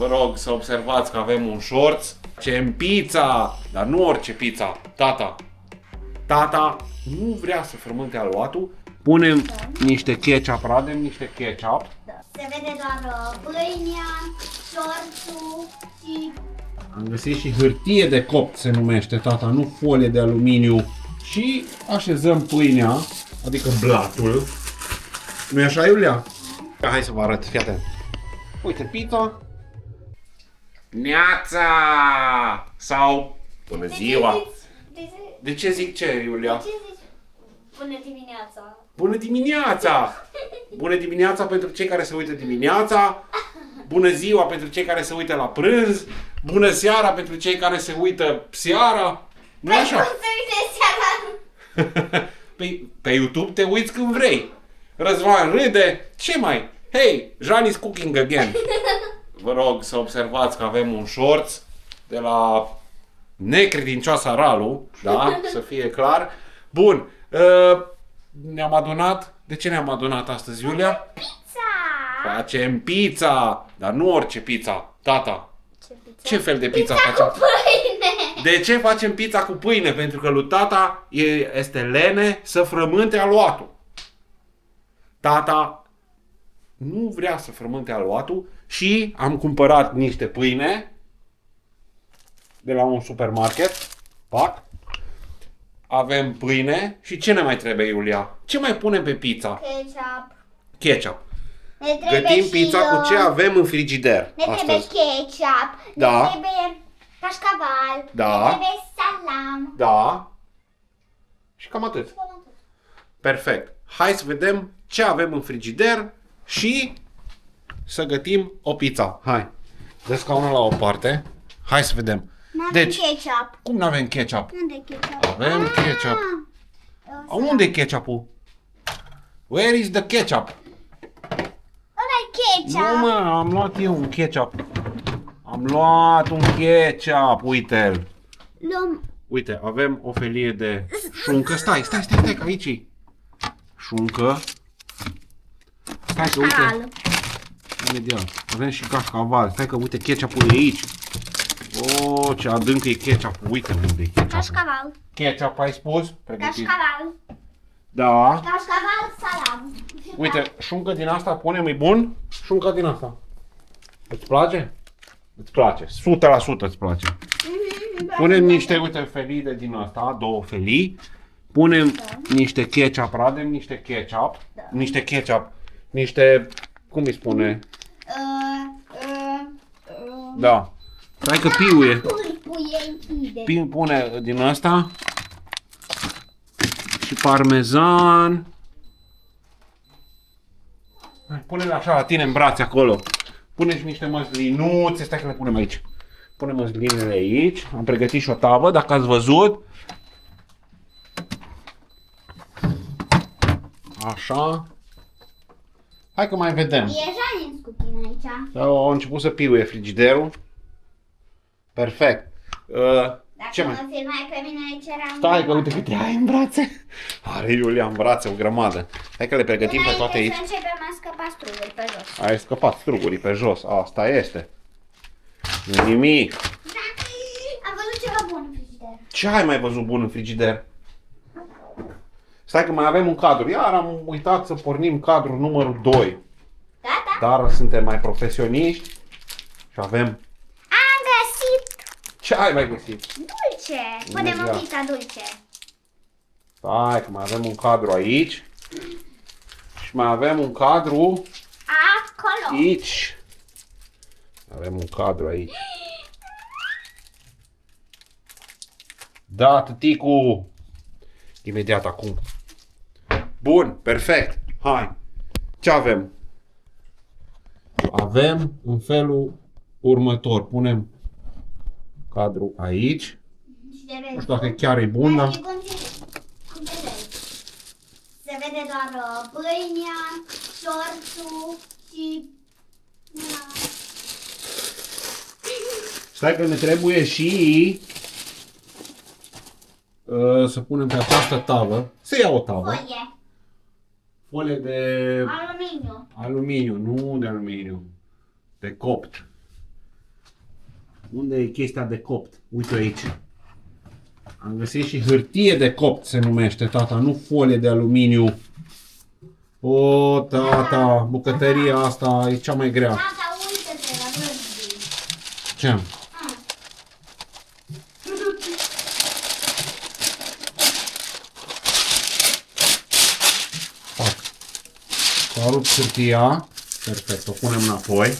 Vă rog să observați că avem un șorț. Facem pizza, dar nu orice pizza. Tata nu vrea să frământe aluatul. Punem niște ketchup, radem niște ketchup. Se vede doar pâinea, șorțul și... Am găsit și hârtie de copt, se numește, tata, nu folie de aluminiu. Și așezăm pâinea, adică blatul. Nu-i așa, Iulia? Hai să vă arăt, fii atent. Uite, pizza. Neața! Sau bună ziua! De ce zic ce, Iulia? De ce zici bună dimineața? Bună dimineața! Bună dimineața pentru cei care se uită dimineața. Bună ziua pentru cei care se uită la prânz. Bună seara pentru cei care se uită seara. Nu așa? Cum se uite seara? Pe YouTube te uiți când vrei. Răzvan râde. Ce mai? Hey, Jean is cooking again. Vă rog să observați că avem un șorț de la necredincioasa Ralu, da? Să fie clar. Bun. Ne-am adunat. De ce ne-am adunat astăzi, Iulia? Pizza! Facem pizza, dar nu orice pizza. Tata, Ce pizza? ce fel de pizza Pizza facem? cu pâine! De ce facem pizza cu pâine? Pentru că lui tata este lene să frământe aluatul. Tata nu vrea să frământe aluatul și am cumpărat niște pâine de la un supermarket. Pac. Avem pâine și ce ne mai trebuie, Iulia? Ce mai punem pe pizza? Ketchup. Ketchup. Ne trebuie Gătim și pizza cu ce avem în frigider Ne trebuie astăzi. ketchup. Da. Ne trebuie cașcaval. Da. Ne trebuie salam. Da. Și cam atât. Perfect. Hai să vedem ce avem în frigider și să gătim o pizza. Hai. Dă scaunul la o parte. Hai să vedem. N-avem ketchup. Cum nu avem ketchup? Unde ketchup? Avem ketchup. Unde e ketchupul? Where is the ketchup? Ăla-i ketchup. Nu mă, am luat eu un ketchup. Am luat un ketchup, uite-l. Luăm Uite, avem o felie de șuncă. Stai, că aici e. Șuncă. Stai că uite. cașcavalul. Imediat. Avem și cașcaval. Stai că uite, ketchupul e aici. Oh, ce adânc e ketchupul. Uite unde e ketchupul. Cașcaval. Ketchup ai spus? Pregătit. Cașcaval. Da. Cașcaval, salam. Uite, șuncă din asta punem, e bun? Șuncă din asta. Îți place? Îți place. 100% îți place. Punem niște, uite, felii de din asta, două felii. Punem niște ketchup, radem niște ketchup. Niște ketchup. Niște, cum îi spune? Da. Stai că piuie. Pune din asta. Și parmezan. Pune-le așa la tine în brațe acolo. Pune și niște măslinuțe. Stai că le punem aici. Punem măslinele aici. Am pregătit și o tavă, dacă ați văzut. Așa. Hai că mai vedem. E Janin cu tine aici. A început să piuie frigiderul. Perfect. Ce Dacă mai? mă filmai pe mine aici eram... Stai că uite câte ai în brațe. Are Iulia în brațe o grămadă. Hai că le pregătim pe toate aici. Să începem a scăpa struguri pe jos. Ai scăpat strugurii pe jos. Asta este. Nu nimic. Am văzut ceva bun în frigider. Ce ai mai văzut bun în frigider? Stai că mai avem un cadru. Iar am uitat să pornim cadrul numărul 2. Gata? Dar suntem mai profesioniști și avem... Am găsit Ce ai mai găsit? dulce. Punem o Imediat. pizza dulce. Stai că mai avem un cadru aici. Și mai avem un cadru Acolo. aici. Avem un cadru aici. Da, tăticu. Imediat acum. Bun, perfect. Hai. Ce avem? Avem în felul următor. Punem cadru aici. Și de Nu știu dacă chiar e bun, dar... Cum te vezi? Se vede doar pâinea, șorțul și... Stai că ne trebuie și să punem pe această tavă. Să ia o tavă. Folie. Folie de Aluminiu. aluminiu, nu de aluminiu. De copt. Unde e chestia de copt? Uite aici. Am găsit și hârtie de copt se numește, tata, nu folie de aluminiu. O, tata, bucătăria asta e cea mai grea. Tata, uite-te la rugby. Ce? Fac. S-a rupt hârtia. Perfect, o punem înapoi.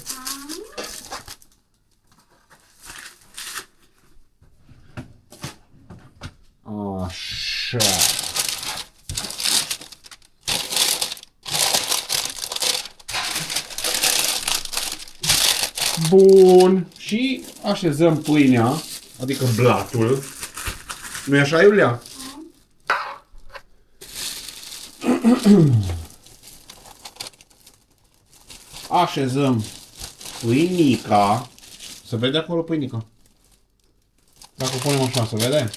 Așa. Bun. Și așezăm pâinea, adică blatul. Nu-i așa, Iulia? Așezăm pâinica. Se vede acolo pâinica? Dacă o punem așa, se vede?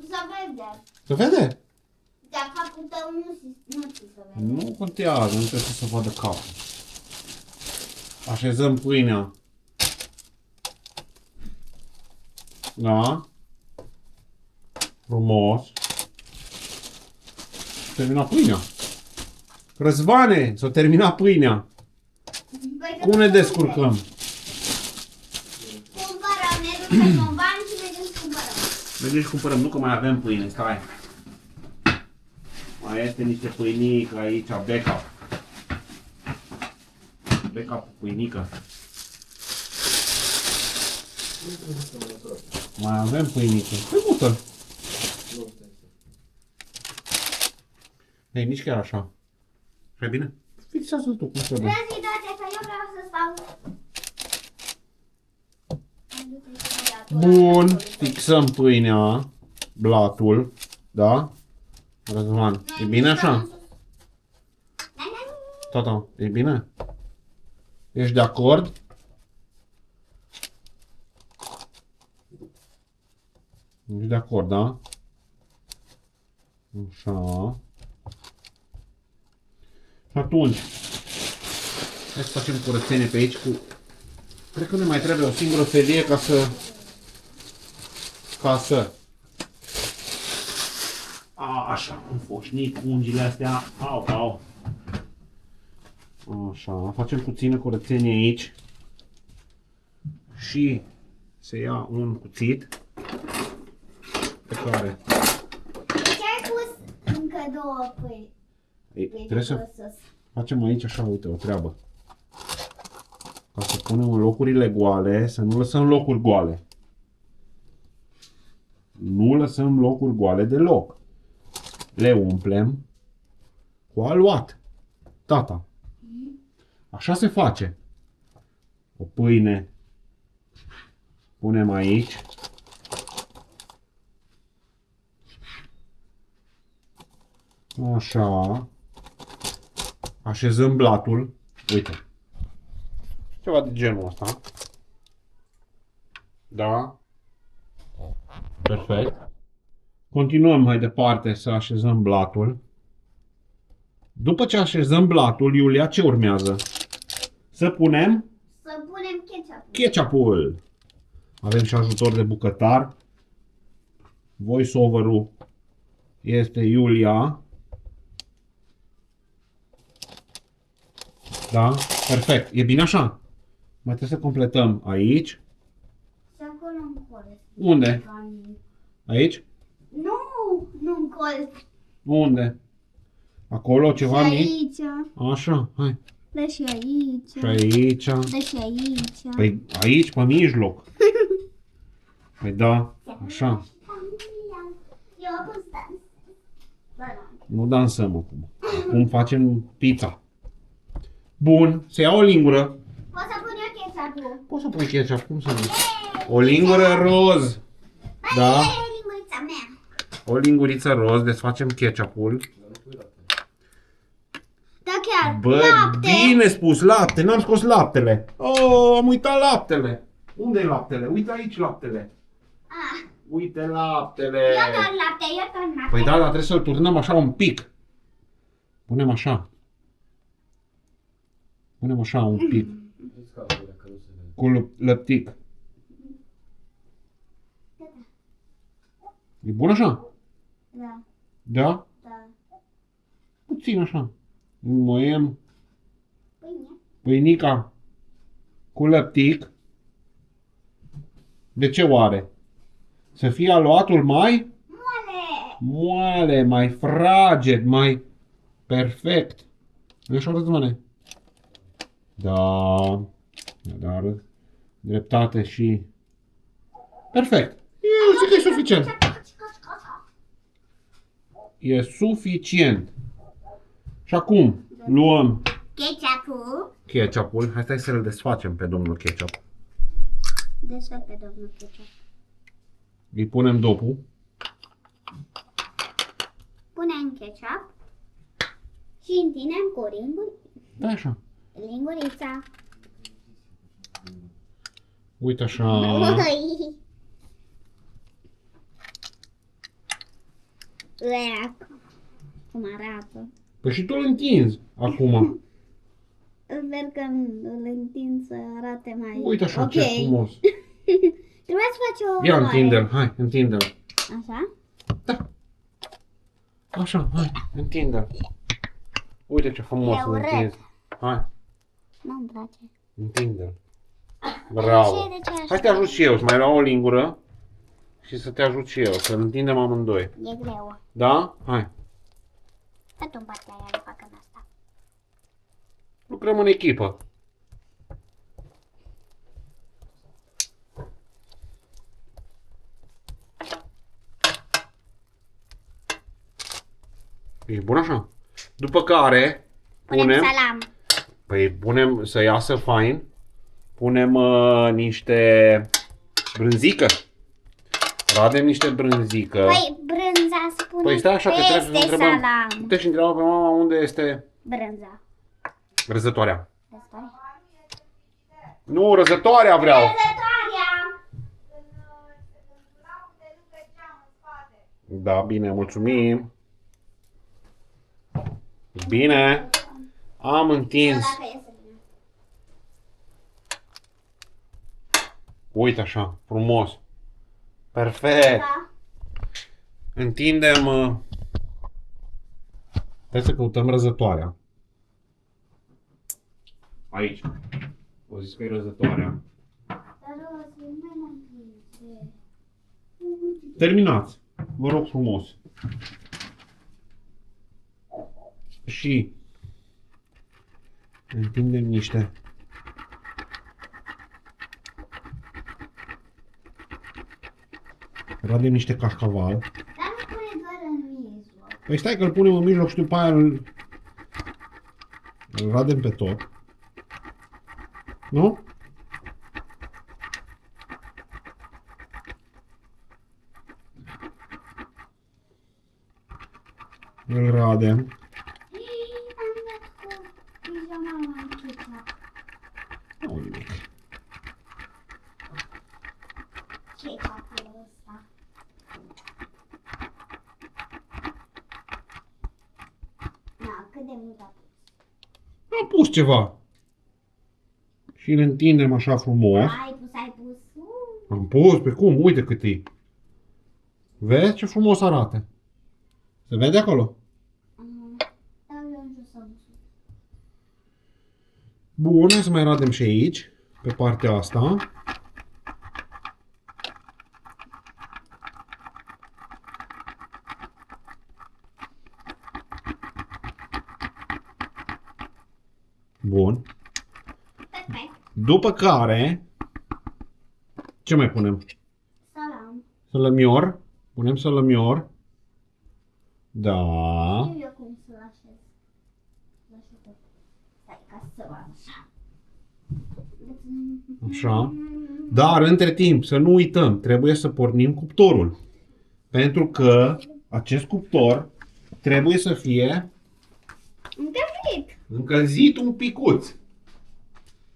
Să vede. Se vede? Dar capul tău nu ți se vede. Nu contează, nu trebuie să se vadă capul. Așezăm pâinea. Da? Frumos. S-a terminat pâinea. Răzvane, s-a terminat pâinea. Cum ne descurcăm? Cumpărăm, ne ducem în bani și mergem să cumpărăm. Mergem și cumpărăm, nu că mai avem pâine, stai. Mai este niște pâinică aici, backup. Backup pâinică. Mai avem pâinică. Păi mută. Ei, nici chiar așa. Și bine? Fixează-l tu cum trebuie. Vreau să-i dați că eu vreau să stau. Bun, fixăm pâinea, blatul, da? Răzvan, e bine așa? Tata, e bine? Ești de acord? Ești de acord, da? Așa. Și atunci, hai să facem curățenie pe aici cu... Cred că ne mai trebuie o singură felie ca să... Așa, un foșnic, ungile astea, au. Așa, facem puțină curățenie aici. Și se ia un cuțit pe care... De ce ai pus încă două pâini? Trebuie să facem aici așa, uite, o treabă. Ca să punem în locurile goale, să nu lăsăm locuri goale. Nu lăsăm locuri goale deloc. Le umplem cu aluat. Tata. Așa se face. O pâine punem aici. Așa. Așezăm blatul. Uite. Ceva de genul ăsta. Da. Perfect. Continuăm mai departe să așezăm blatul. După ce așezăm blatul, Iulia, ce urmează? Să punem ketchup. ketchupul. Avem și ajutor de bucătar. Voice-over-ul este Iulia. Da? Perfect. E bine așa? Mai trebuie să completăm aici. Și acolo în colț. Unde? Aici? Nu în colț. Unde? Acolo ceva Și mic? aici. Așa, hai. Da și aici. Și aici. Da și aici. Păi aici, pe mijloc. Păi da, așa. Eu acum stau. Nu dansăm acum. Acum facem pizza. Bun, se ia o lingură. Poți să pun eu ketchup-ul. Poți să pui ketchup, cum să nu? O lingură roz. Da? E lingurița mea. O linguriță roz, desfacem ketchupul. Da chiar, Bă, lapte. bine spus, lapte, n-am scos laptele. Oh, am uitat laptele. Unde e laptele? Uite aici laptele. Ah, Uite laptele. eu doar lapte. Păi da, dar trebuie să-l turnăm așa un pic. Punem așa. Punem așa un pic. Cu lăptic. E bun așa? Da, Da? da. Puțin așa. Înmoiem Pâine. pâinica cu lăptic. De ce oare? Să fie aluatul mai Moale! moale, mai fraged, mai perfect. Nu așa, Răzvane? Da. Dar dreptate și... Perfect. Eu zic că e suficient. E suficient. Și acum luăm Ketchup-ul. ketchupul. Hai stai să-l desfacem pe domnul ketchup. Desfă pe domnul ketchup. Îi punem dopul. Punem ketchup și întindem cu Da, așa. lingurița. Uite așa. Ui. Uec. Cum arată. Păi și tu îl întinzi acum. Sper că îl întind să arate mai... Uite așa, ok. ce frumos. Trebuia să faci o... Ia mare. întinde-l, hai, întinde-l. Așa? Da. Așa, hai, întinde-l. Uite ce frumos E îl urât. întinzi. Hai, Nu-mi place. întinde-l. Bravo. De ce așa? Hai să te ajut și eu, să mai iau o lingură și să te ajut și eu, să-l întindem amândoi. E greu. Da? Hai. Tot în partea aia le fac în asta. Lucrăm în echipă. E bun așa? După care Punem salam. Păi punem să iasă fain. Punem niște brânzică. Radem niște brânzică. Păi brânza spune Păi stai așa că trebuie să peste întrebăm. salam. Te și întrebăm pe mama unde este Brânza. răzătoarea. Răzătoarea. Nu, răzătoarea vreau. Răzătoarea. Da, bine, mulțumim. Bine. Am întins. Dacă iese bine. Uite așa, frumos. Perfect. Da. Întindem. Hai să căutăm răzătoarea. Aici. O zis că e răzătoarea. Dar o să mai întinge. Terminați. Vă rog frumos. Și întindem niște radem niște cașcaval. Dar nu pune doar în mijloc. Păi stai că îl punem în mijloc și după aia îl radem pe tot. Nu? Îl radem. Am dat cu pijama în ketchup. Nu nimic. Ketchupul ăsta. Na, cât de mult a pus. Am pus ceva. Și îl întindem așa frumos. Ai pus, ai pus. Am pus, pe cum? Uite cât e. Vezi ce frumos arată? Se vede acolo? Dau eu în jos în sus. Bun, hai să mai radem și aici, pe partea asta. Bun. Perfect. După care, ce mai punem? Salam. Sălămior. Punem sălămior. Da. Știu eu cum să-l așez. Să așez. Stai ca să o așa. Așa. Dar, între timp, să nu uităm, trebuie să pornim cuptorul. Pentru că acest cuptor trebuie să fie Încălzit. încălzit un picuț.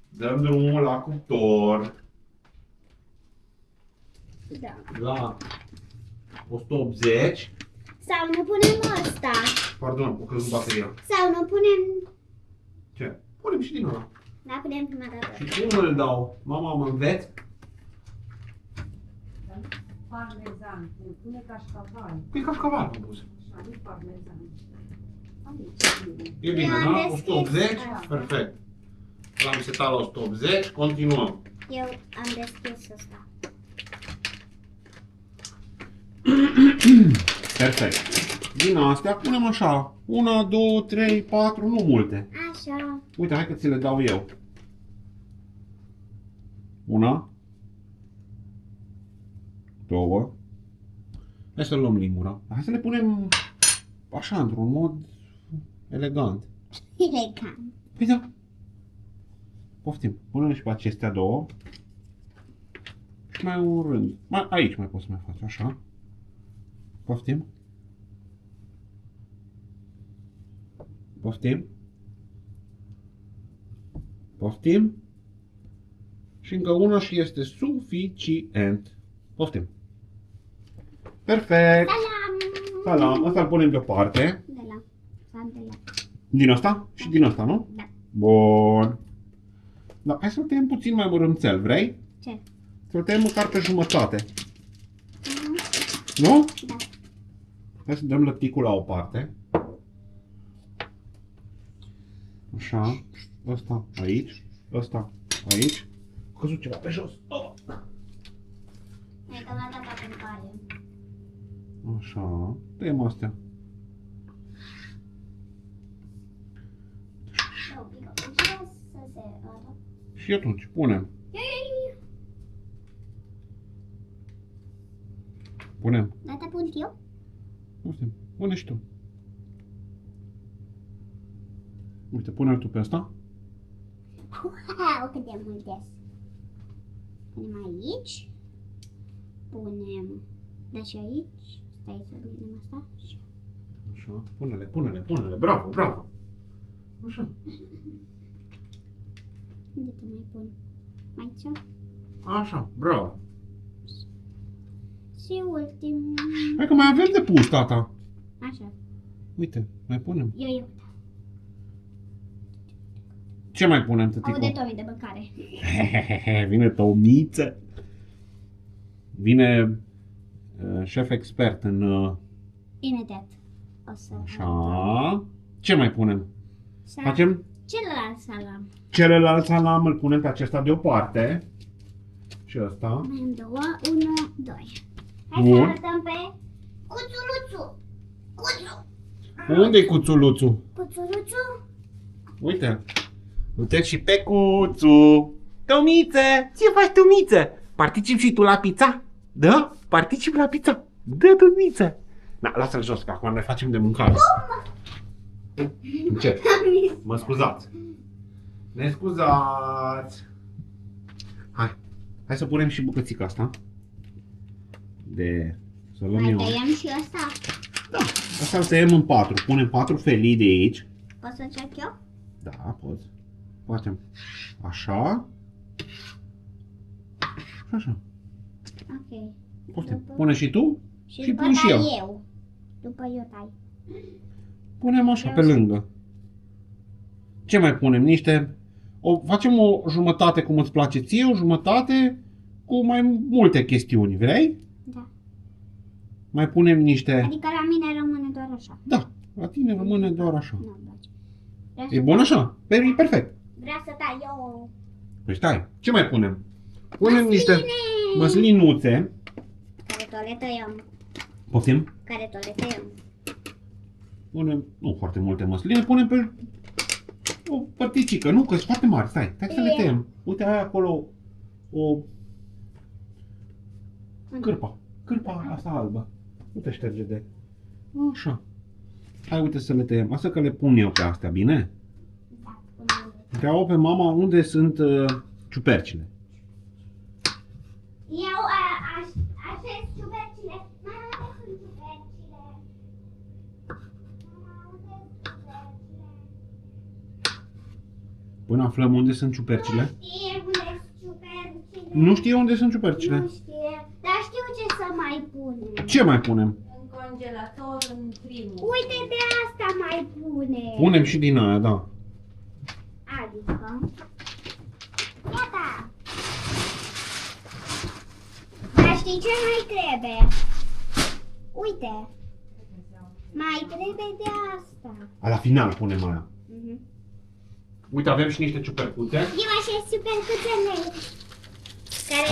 Dăm drumul la cuptor. Da. La 180. Sau nu punem ăsta. Pardon, o căzut bateria. Sau nu punem... Ce? Punem și din ăla. Da, punem prima dată. Și cum îl dau? Mama, mă înveți? parmezan. Pune cașcaval. Păi cașcaval am pus. Așa, nu parmezan. Aici. E bine, Eu am da? deschis. 180? Da. Perfect. L-am setat la 180, continuăm. Eu am deschis ăsta. Perfect. Din astea punem așa. 1, 2, 3, 4, nu multe. Așa. Uite, hai că ți le dau eu. 1, 2. Hai să luăm lingura. Hai să le punem așa, într-un mod elegant. Elegant. Păi da. Poftim. Punem și pe acestea două. Și mai un rând. Aici mai poți să mai faci, așa. Poftim. Poftim. Poftim. Și încă una și este suficient. Poftim. Perfect. Salam. Salam. Asta îl punem deoparte. De la. Sau de la. Din asta și din asta, nu? Da. Bun. Da, hai să-l tăiem puțin mai mărâmțel, vrei? Ce? Să-l tăiem măcar pe jumătate. Mhm. Nu? Da. Hai să dăm lăpticul la o parte. Așa. Ăsta aici. Ăsta aici. A căzut ceva pe jos. Oh! Hai că l-a dat pe pare. Așa. Tăiem astea. Dă un pic pe jos să se vadă. Și atunci punem. Punem. Da, te pun eu? Nu știu. Pune și tu. Uite, pune-l tu pe asta. Wow, cât de mult ies. Punem aici. Punem. Da, și aici. Stai să punem asta. Și Așa. Pune-le, pune-le, pune-le. Bravo, bravo. Așa. unde te mai pun? Aici. Așa, bravo. Și ultim. Hai că mai avem de pus, tata. Așa. Uite, mai punem. Eu. Ce mai punem, tătico? Aude Tomi de mâncare. Vine Tomiță. Vine șef expert în... Imediat. O să. Așa. Ce mai punem? Să Facem celălalt salam. celălalt salam, îl punem pe acesta deoparte. Și ăsta. Mai am două. 1, 2. Hai Bun. să arătăm pe Cuțuluțu. Cuțu. Unde-i cuțuluțul? Cuțuluțu. Uite. Uite și pe cuțu. Tomiță! Ce faci, Tomiță? Participi și tu la pizza? Da? Participi la pizza? Da, Tomiță! Da, lasă-l jos, că acum ne facem de mâncare. Încet. Mă scuzați. Ne scuzați. Hai să punem și bucățica asta. Să luăm Mai eu. tăiem și asta. Da, asta îl tăiem în 4. Punem 4 felii de aici. Pot să încerc eu? Da, poți. Facem așa. Și așa. Ok. Poftim. După- Pune și tu Și și după pun și tai eu. eu. După eu tai. Punem așa pe lângă. Ce mai punem? Facem o jumătate cum îți place ție, o jumătate cu mai multe chestiuni. Vrei? Da. Mai punem niște... Adică la mine rămâne doar așa. Da, la tine rămâne doar așa. Nu-mi place. Vreau E să bun tai- așa? E perfect. Vreau să tai eu. Păi stai, ce mai punem? Punem niște măslinuțe. Care tot le tăiem. Poftim? Care tot le tăiem. Punem, nu foarte multe măsline, punem pe o părticică, nu, că sunt foarte mari, stai să le tăiem. Uite, ai acolo o cârpa asta albă. Nu te șterge de... Așa. Hai, uite să le tăiem. Asta că le pun eu pe astea, bine? Da, pune. Întreabă pe mama unde sunt ciupercile. Eu așez ciupercile. Mama, unde sunt ciupercile? Mama, unde sunt ciupercile? Până aflăm unde sunt ciupercile. Nu știe unde sunt ciupercile. Nu știe unde sunt ciupercile. Nu știe. Dar știu ce să mai punem. Ce mai punem? În congelator, în primul. Uite, de asta mai punem. Punem și din aia, da. Adică... Gata! Dar știu Știi ce mai trebuie? Uite. Mai trebuie de asta. La final punem aia. Mhm. Uite, avem și niște ciupercuțe. Eu așa super puțin.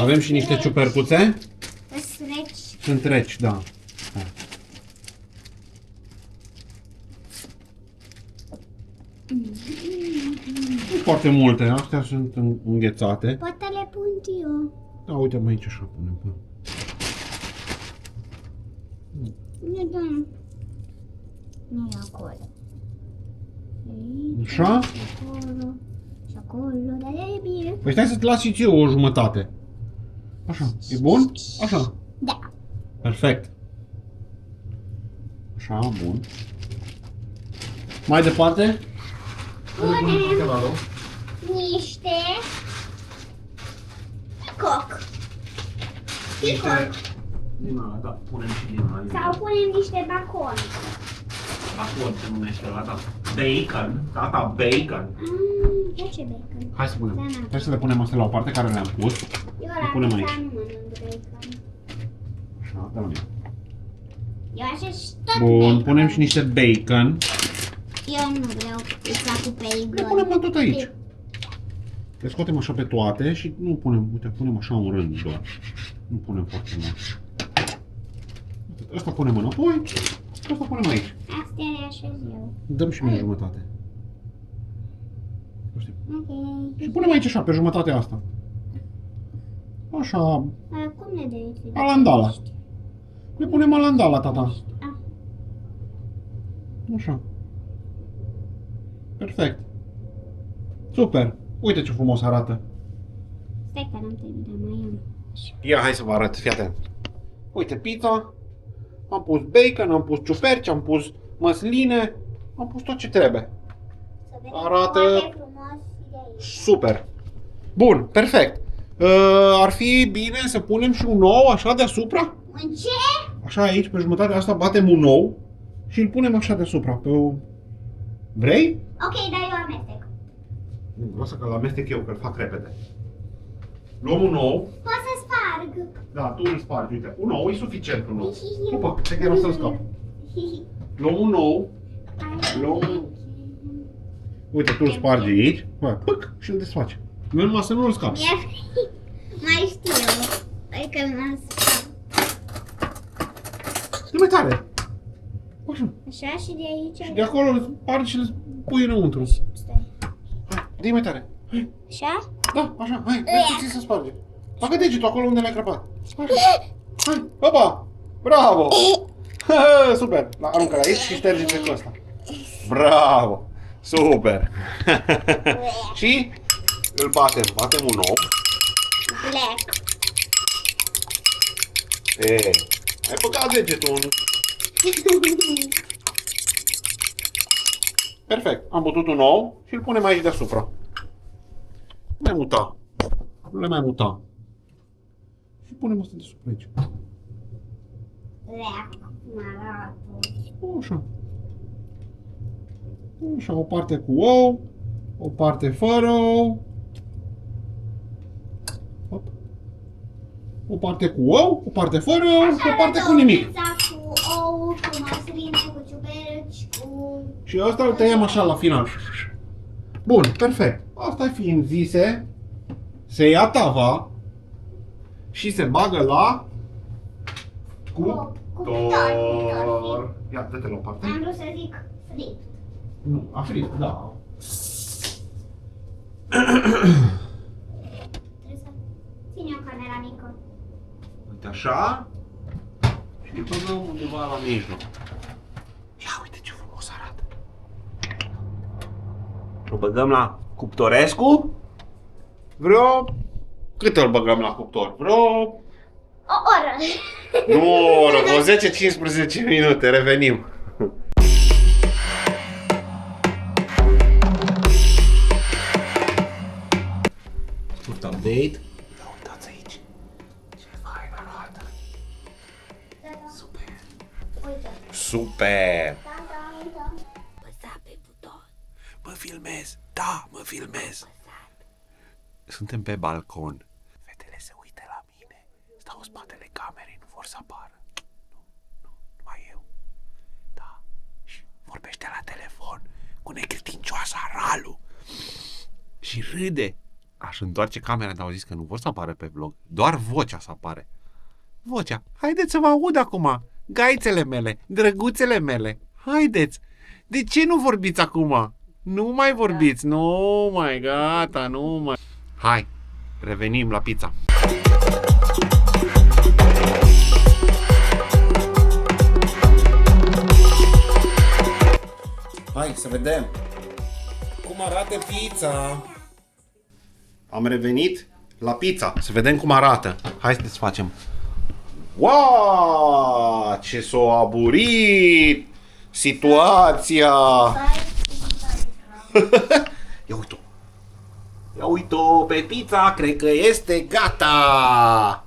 Avem și niște ciupercuțe. Sunt reci. Sunt reci, da. Nu foarte multe, astea sunt înghețate. Poate le pun eu. Da, uite mai aici așa punem. Nu e acolo. Așa? Și acolo, dar e bine. Păi stai să-ți las și ție o jumătate. Așa, e bun? Așa. Da. Perfect. Așa, bun. Mai departe? Punem niște picoc. Picoc. Din ala, da, punem și din ala. Sau punem niște bacon. Bacon se numește ăla, da. Bacon, tata, bacon. Place bacon. Hai să punem. Da, da. Hai să le punem astea la o parte care le-am pus. Eu Le punem la aici. asta nu mănânc bacon. Așa, da, bine. Eu așa și tot Bun, bacon. punem și niște bacon. Eu nu vreau pizza cu bacon. Le punem la tot aici. Le scoatem așa pe toate și nu punem, uite, punem așa un rând doar. Nu punem foarte mult. Asta punem înapoi, asta punem aici. Astea le așez eu. Dăm și mie jumătate. Nu știu. Ok. Și punem aici așa, pe jumătatea asta. Așa, Cum ne dai? alandala. Le punem alandala, tata. Ah. Așa. Perfect. Super. Uite ce frumos arată. Stai că n-am terminat, mai am. Ia, hai să vă arăt, fii atent. Uite pizza, am pus bacon, am pus ciuperci, am pus măsline, am pus tot ce trebuie. Să vedem Arată foarte frumos de aici. super. Bun, perfect. Ar fi bine să punem și un ou așa deasupra? Un ce? Așa aici, pe jumătatea asta, batem un ou și îl punem așa deasupra. Pe o... Vrei? Ok, dar eu amestec. Nu, lasă că-l amestec eu, că-l fac repede. Luăm un ou. Poți să sparg. Da, tu îl spargi, uite. Un ou e suficient, un ou. După, te chiar o să-l scap. Luăm un ou. Luăm... Uite, tu îl spargi aici. Bă, pâc, și îl desfaci. Nu numai să nu îl scapi. Mi-a fric. Mai știu. Adică m-am spart. Nu mai tare. Așa. Așa și de aici. Și de acolo îl spargi și îl pui înăuntru. Stai. Hai, dă-i mai tare. Hai. Așa? Da, așa, hai, vezi ce ți se sparge. Bagă degetul acolo unde l-ai crăpat. Așa. Hai, opa! Bravo! Super! Aruncă-l aici și șterge-te cu ăsta. Bravo! Super! Și îl batem un ou. Black. Ai băgat degetul în... Perfect, am bătut un ou și îl punem aici deasupra. Nu le mai muta. Și punem asta deasupra aici. Black. Marat. Așa. Așa, o parte cu ou, o parte fără ou. Hop. O parte cu ou, o parte fără ou și o parte cu nimic. Pizza cu ou, cu măsline, cu ciuperci, cu... Și asta îl tăiem așa la final. Bun, perfect. Asta fiind zise, se ia tava și se bagă la cuptor. Ia, dă-te la o parte. Am vrut să zic fript. Nu, a frit, da. Trebuie să țin eu camera mică. Uite așa. Și îl băgăm undeva la mijloc. Ia uite ce frumos arată. Îl băgăm la cuptorescu. Cât îl băgăm la cuptor? O oră. Nu o oră, vreo 10-15 minute, revenim. Scurt update. Da, uitați aici. Ce fain arată. Super. Uite. Super. Da, da, da. Păsa pe buton. Mă filmez. Da, mă filmez. Suntem pe balcon. Fetele se uită la mine. Stau în spatele camerei, nu vor să apară. Nu, numai eu. Da. Și vorbește la telefon cu necretincioasa Ralu. Și râde. Aș întoarce camera, dar au zis că nu vor să apară pe vlog. Doar vocea să apare. Vocea. Haideți să vă aud acum. Gaițele mele, drăguțele mele. Haideți. De ce nu vorbiți acum? Nu mai vorbiți. Nu mai, gata, nu mai. Hai, revenim la pizza. Hai să vedem cum arată pizza. Am revenit la pizza. Să vedem cum arată. Hai să desfacem. Wow! Ce s-a aburit situația! Ia uite-o! Ia uite-o pe pizza, cred că este gata!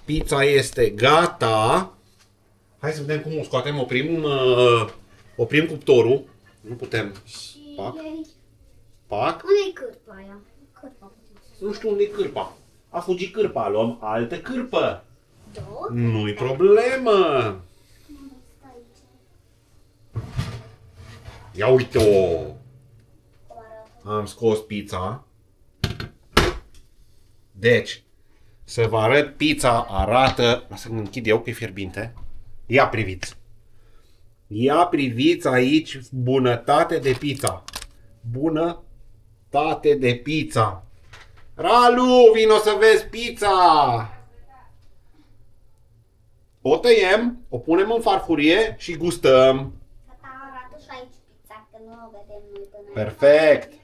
Pizza este gata. Hai să vedem cum o scoatem. Oprim cuptorul. Nu putem. Pac. Pac. Unde-i cârpa aia? Cârpa. Nu știu unde e cârpa. A fugit cârpa. Luăm altă cârpă. Două? Nu-i problemă. Ia uite-o. Am scos pizza. Deci, să vă arăt, pizza arată... Lasă-mi închid eu că e fierbinte. Ia priviți. Ia priviți aici bunătate de pizza. Bunătate de pizza. Ralu, vino să vezi pizza. O tăiem, o punem în farfurie și gustăm. Tata, arată și aici pizza, că nu o vedem noi până. Perfect.